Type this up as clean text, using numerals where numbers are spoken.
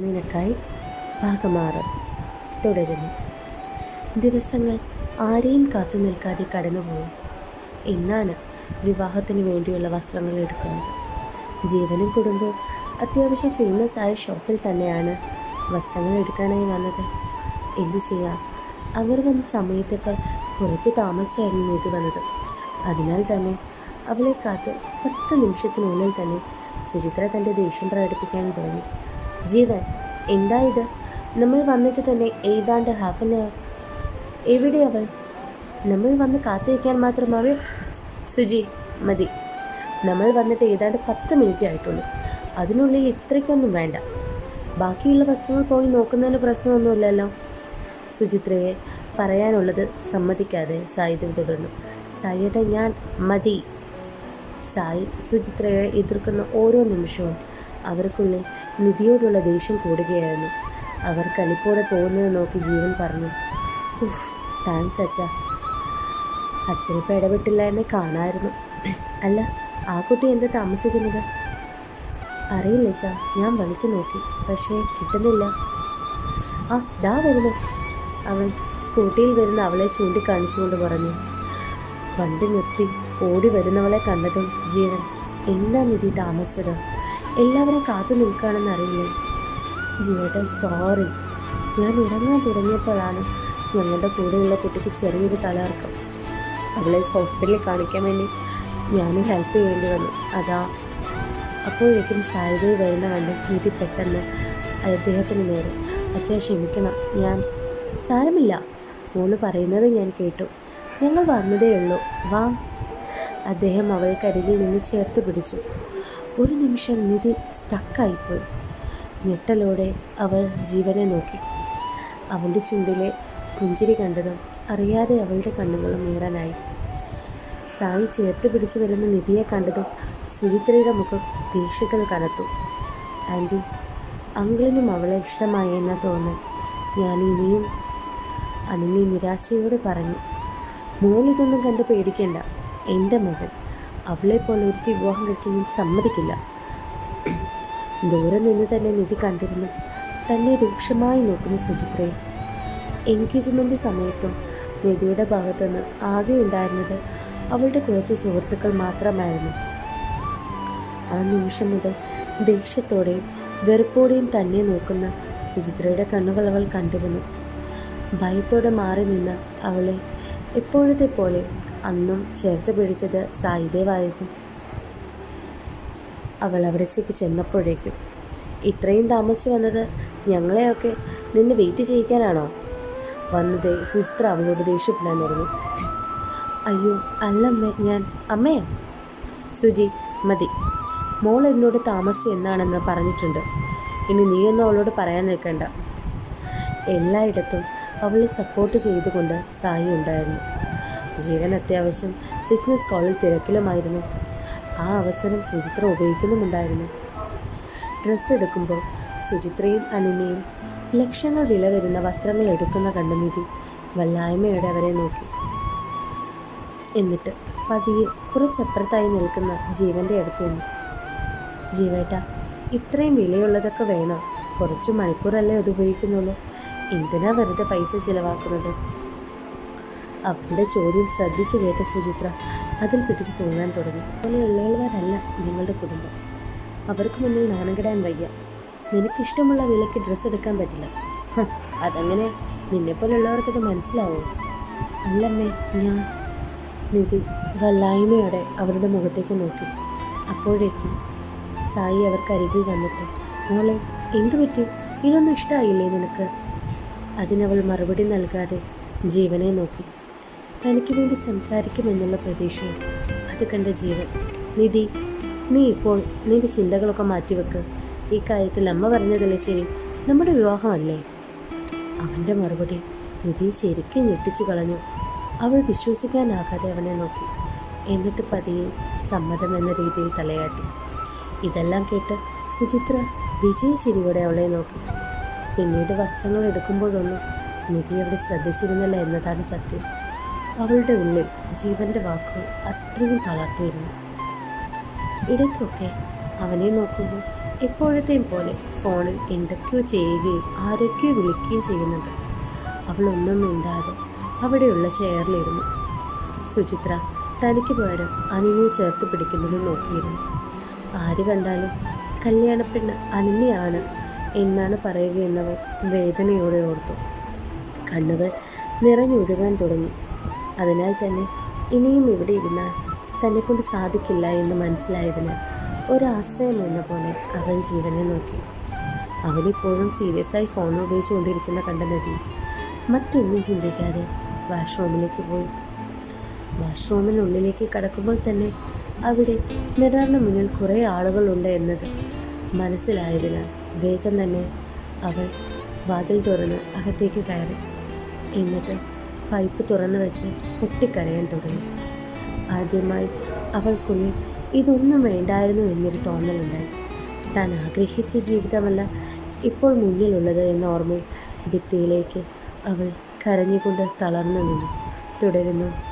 നിനക്കായി ഭാഗമാറ് തുടരുന്നു. ദിവസങ്ങൾ ആരെയും കാത്തു നിൽക്കാതെ കടന്നുപോയി. ഇന്നാണ് വിവാഹത്തിന് വേണ്ടിയുള്ള വസ്ത്രങ്ങൾ എടുക്കുന്നത്. ജീവനും കുടുംബവും അത്യാവശ്യം ഫേമസ് ആയ ഷോപ്പിൽ തന്നെയാണ് വസ്ത്രങ്ങൾ എടുക്കാനായി വന്നത്. എന്തു ചെയ്യാം, അവർ വന്ന സമയത്തേക്കാൾ കുറച്ച് താമസിച്ചായിരുന്നു നിധി വന്നത്. അതിനാൽ തന്നെ അവളെ കാത്ത് 10 നിമിഷത്തിനുള്ളിൽ തന്നെ സുചിത്ര തൻ്റെ ദേഷ്യം പ്രകടിപ്പിക്കാൻ തുടങ്ങി. ജീവൻ, എന്താ ഇത്? നമ്മൾ വന്നിട്ട് തന്നെ ഏതാണ്ട് ഹാഫ് ആൻ അവർ. എവിടെ അവൾ? നമ്മൾ വന്ന് കാത്തിരിക്കാൻ മാത്രം അവൾ. സുജി, മതി. നമ്മൾ വന്നിട്ട് ഏതാണ്ട് 10 മിനിറ്റ് ആയിട്ടുള്ളൂ. അതിനുള്ളിൽ ഇത്രയ്ക്കൊന്നും വേണ്ട. ബാക്കിയുള്ള വസ്ത്രങ്ങൾ പോയി നോക്കുന്നതിന് പ്രശ്നമൊന്നുമില്ലല്ലോ. സുചിത്രയെ പറയാനുള്ളത് സമ്മതിക്കാതെ സായി തുടർന്നു. സായിയുടെ ഞാൻ മതി. സായി സുചിത്രയെ എതിർക്കുന്ന ഓരോ നിമിഷവും അവർക്കുള്ളിൽ നിധിയോടുള്ള ദേഷ്യം കൂടുകയായിരുന്നു. അവർ കലിപ്പോടെ പോകുന്നത് നോക്കി ജീവൻ പറഞ്ഞു, ഉഫ്, താങ്ക്സ് അച്ഛ. അച്ഛനിപ്പോൾ ഇടപെട്ടില്ല എന്നെ കാണാമായിരുന്നു. അല്ല, ആ കുട്ടി എന്താ താമസിക്കുന്നത്? അറിയില്ല അച്ഛാ, ഞാൻ വിളിച്ചു നോക്കി, പക്ഷേ കിട്ടുന്നില്ല. ആ, ദാ വരുന്നു. അവൻ സ്കൂട്ടിയിൽ വരുന്ന അവളെ ചൂണ്ടിക്കാണിച്ചുകൊണ്ട് പറഞ്ഞു. വണ്ടി നിർത്തി ഓടി വരുന്നവളെ കണ്ടതും ജീവൻ, എന്താ നിധി താമസിച്ചത്? എല്ലാവരും കാത്തു നിൽക്കുകയാണെന്ന് അറിയില്ലേ? ജീവേട്ട, സോറി. ഞാൻ ഇറങ്ങാൻ തുടങ്ങിയപ്പോഴാണ് ഞങ്ങളുടെ കൂടെയുള്ള കുട്ടിക്ക് ചെറിയൊരു തലകറക്കം. അവളെ ഹോസ്പിറ്റലിൽ കാണിക്കാൻ വേണ്ടി ഞാനും ഹെൽപ്പ് ചെയ്യേണ്ടി വന്നു. അതാ. അപ്പോഴേക്കും സായിതയെ വരുന്ന കണ്ട് നിധി പെട്ടെന്ന് അദ്ദേഹത്തിന് നേരെ, അച്ഛാ ക്ഷമിക്കണം, ഞാൻ. സാരമില്ല, മോള് പറയുന്നത് ഞാൻ കേട്ടു. ഞങ്ങൾ വന്നതേ ഉള്ളൂ, വാ. അദ്ദേഹം അവൾക്കരികിൽ നിന്ന് ചേർത്ത് പിടിച്ചു. ഒരു നിമിഷം നിധി സ്റ്റക്കായിപ്പോയി. ഞെട്ടലോടെ അവൾ ജീവനെ നോക്കി. അവൻ്റെ ചുണ്ടിലെ പുഞ്ചിരി കണ്ടതും അറിയാതെ അവളുടെ കണ്ണുകളും നീറാനായി. സായി ചേർത്ത് പിടിച്ചു വരുന്ന നിധിയെ കണ്ടതും സുചിത്രയുടെ മുഖം ദേഷ്യത്തിൽ കനത്തു. ആൻറ്റി, അങ്കിളിനും അവളെ ഇഷ്ടമായി എന്ന തോന്നൽ. ഞാൻ ഇനിയും അനന്യ നിരാശയോടെ പറഞ്ഞു. മോളിതൊന്നും കണ്ട് പേടിക്കേണ്ട. എൻ്റെ മകൻ അവളെപ്പോലെ ഒരുത്തി വിവാഹം കഴിക്കാൻ ഞാൻ സമ്മതിക്കില്ല. ദൂരെ നിന്ന് തന്നെ നിധി കണ്ടിരുന്നു തന്നെ രൂക്ഷമായി നോക്കുന്ന സുചിത്രയെ. എൻഗേജ്മെൻ്റ് സമയത്തും നിധിയുടെ ഭാഗത്തുനിന്ന് ആകെ ഉണ്ടായിരുന്നത് അവളുടെ കുറച്ച് സുഹൃത്തുക്കൾ മാത്രമായിരുന്നു. ആ നിമിഷം മുതൽ ദേഷ്യത്തോടെയും വെറുപ്പോടെയും തന്നെ നോക്കുന്ന സുചിത്രയുടെ കണ്ണുകൾ അവൾ കണ്ടിരുന്നു. ഭയത്തോടെ മാറി നിന്ന് അവളെ എപ്പോഴത്തെ പോലെ അന്നും ചേർത്ത് പിടിച്ചത് സായിദേവായിരുന്നു. അവൾ അവിടേക്ക് ചെന്നപ്പോഴേക്കും, ഇത്രയും താമസിച്ചു വന്നത് ഞങ്ങളെയൊക്കെ നിന്നെ വെയിറ്റ് ചെയ്യിക്കാനാണോ വന്നത്? സുചിത്ര അവളോട് ദേഷ്യപ്പെടാൻ തുടങ്ങി. അയ്യോ അല്ലമ്മേ, ഞാൻ. അമ്മേ, സുജി, മതി. മോൾ എന്നോട് താമസിച്ച് എന്നാണെന്ന് പറഞ്ഞിട്ടുണ്ട്. ഇനി നീയൊന്നും അവളോട് പറയാൻ നിൽക്കണ്ട. എല്ലായിടത്തും അവളെ സപ്പോർട്ട് ചെയ്തുകൊണ്ട് സായി ഉണ്ടായിരുന്നു. ജീവൻ അത്യാവശ്യം ബിസിനസ് കോളിൽ തിരക്കിലുമായിരുന്നു. ആ അവസരം സുചിത്ര ഉപയോഗിക്കുന്നുമുണ്ടായിരുന്നു. ഡ്രസ്സ് എടുക്കുമ്പോൾ സുചിത്രയും അനന്യയും ലക്ഷങ്ങൾ വില വരുന്ന വസ്ത്രങ്ങൾ എടുക്കുന്ന കണ്ട നിധി വല്ലായ്മയോടെ അവരെ നോക്കി. എന്നിട്ട് പതിയെ കുറച്ചപ്പുറത്തായി നിൽക്കുന്ന ജീവൻ്റെ അടുത്ത് നിന്നു. ജീവേട്ട, ഇത്രയും വിലയുള്ളതൊക്കെ വേണോ? കുറച്ച് മണിക്കൂറല്ലേ അത് ഉപയോഗിക്കുന്നുള്ളൂ. എന്തിനാ വെറുതെ പൈസ ചിലവാക്കുന്നത്? അവളുടെ ചോദ്യം ശ്രദ്ധിച്ചു കേട്ട സുചിത്ര അതിൽ പിടിച്ച് തൂങ്ങാൻ തുടങ്ങി. അങ്ങനെയുള്ളവരല്ല ഞങ്ങളുടെ കുടുംബം. അവർക്ക് മുന്നിൽ നാണം കെടാൻ വയ്യ. നിനക്കിഷ്ടമുള്ള വിലയ്ക്ക് ഡ്രസ്സ് എടുക്കാൻ പറ്റില്ല. അതങ്ങനെ നിന്നെപ്പോലുള്ളവർക്കത് മനസ്സിലാവോ? അല്ലമ്മേ, ഞാൻ. നിധി വല്ലായ്മയോടെ അവരുടെ മുഖത്തേക്ക് നോക്കി. അപ്പോഴേക്കും സായി അവർക്കരികിൽ വന്നിട്ട്, മോളെ, എന്തു പറ്റി? ഇതൊന്നും ഇഷ്ടമായില്ലേ നിനക്ക്? അതിനവൾ മറുപടി നൽകാതെ ജീവനെ നോക്കി. തനിക്ക് വേണ്ടി സംസാരിക്കുമെന്നുള്ള പ്രതീക്ഷയും അത് കണ്ട ജീവൻ, നിധി, നീ ഇപ്പോൾ നിൻ്റെ ചിന്തകളൊക്കെ മാറ്റിവെക്ക്. ഈ കാര്യത്തിൽ അമ്മ പറഞ്ഞതല്ലേ ശരി? നമ്മുടെ വിവാഹമല്ലേ? അവൻ്റെ മറുപടി നിധി ശരിക്കും ഞെട്ടിച്ചു കളഞ്ഞു. അവൾ വിശ്വസിക്കാനാകാതെ അവനെ നോക്കി. എന്നിട്ട് പതിയെ സമ്മതം എന്ന രീതിയിൽ തലയാട്ടി. ഇതെല്ലാം കേട്ട് സുചിത്ര വിജയചിരിയോടെ അവളെ നോക്കി. പിന്നീട് വസ്ത്രങ്ങൾ എടുക്കുമ്പോഴൊന്നും നിധി അവിടെ ശ്രദ്ധിച്ചിരുന്നില്ല എന്നതാണ് സത്യം. അവളുടെ ഉള്ളിൽ ജീവൻ്റെ വാക്കുകൾ അത്രയും തളർത്തിയിരുന്നു. ഇടയ്ക്കൊക്കെ അവനെ നോക്കുമ്പോൾ എപ്പോഴത്തെയും പോലെ ഫോണിൽ എന്തൊക്കെയോ ചെയ്യുകയും ആരൊക്കെയോ വിളിക്കുകയും ചെയ്യുന്നുണ്ട്. അവളൊന്നും മിണ്ടാതെ അവിടെയുള്ള ചെയറിലിരുന്നു. സുചിത്ര തനിക്ക് പകരം അനന്യയെ ചേർത്ത് പിടിക്കുന്നത് നോക്കിയിരുന്നു. ആര് കണ്ടാലും കല്യാണപ്പെണ്ണ് അനന്യയാണ് എന്നാണ് പറയുകയെന്നവർ വേദനയോടെ ഓർത്തു. കണ്ണുകൾ നിറഞ്ഞൊഴുകാൻ തുടങ്ങി. അതിനാൽ തന്നെ ഇനിയും ഇവിടെ ഇരുന്നാൽ തന്നെക്കൊണ്ട് സാധിക്കില്ല എന്ന് മനസ്സിലായതിനാൽ ഒരാശ്രയം എന്ന പോലെ അവൻ ജീവനെ നോക്കി. അവനിപ്പോഴും സീരിയസായി ഫോൺ ഉപയോഗിച്ചുകൊണ്ടിരിക്കുന്ന കണ്ട നദി മറ്റൊന്നും ചിന്തിക്കാതെ വാഷ്റൂമിലേക്ക് പോയി. വാഷ്റൂമിനുള്ളിലേക്ക് കടക്കുമ്പോൾ തന്നെ അവിടെ മിററിന് മുന്നിൽ കുറേ ആളുകളുണ്ട് എന്നത് മനസ്സിലായതിനാൽ വേഗം തന്നെ അവൾ വാതിൽ തുറന്ന് അകത്തേക്ക് കയറി. എന്നിട്ട് പൈപ്പ് തുറന്നു വെച്ച് പൊട്ടിക്കരയാൻ തുടങ്ങി. ആദ്യമായി അവൾക്കുള്ളിൽ ഇതൊന്നും വേണ്ടായിരുന്നു എന്നൊരു തോന്നലുണ്ടായി. താൻ ആഗ്രഹിച്ച ജീവിതമല്ല ഇപ്പോൾ മുന്നിലുള്ളത് എന്ന ഓർമ്മ ഭിത്തിയിലേക്ക് അവൾ കരഞ്ഞുകൊണ്ട് തളർന്നു നിന്നു. തുടരുന്നു.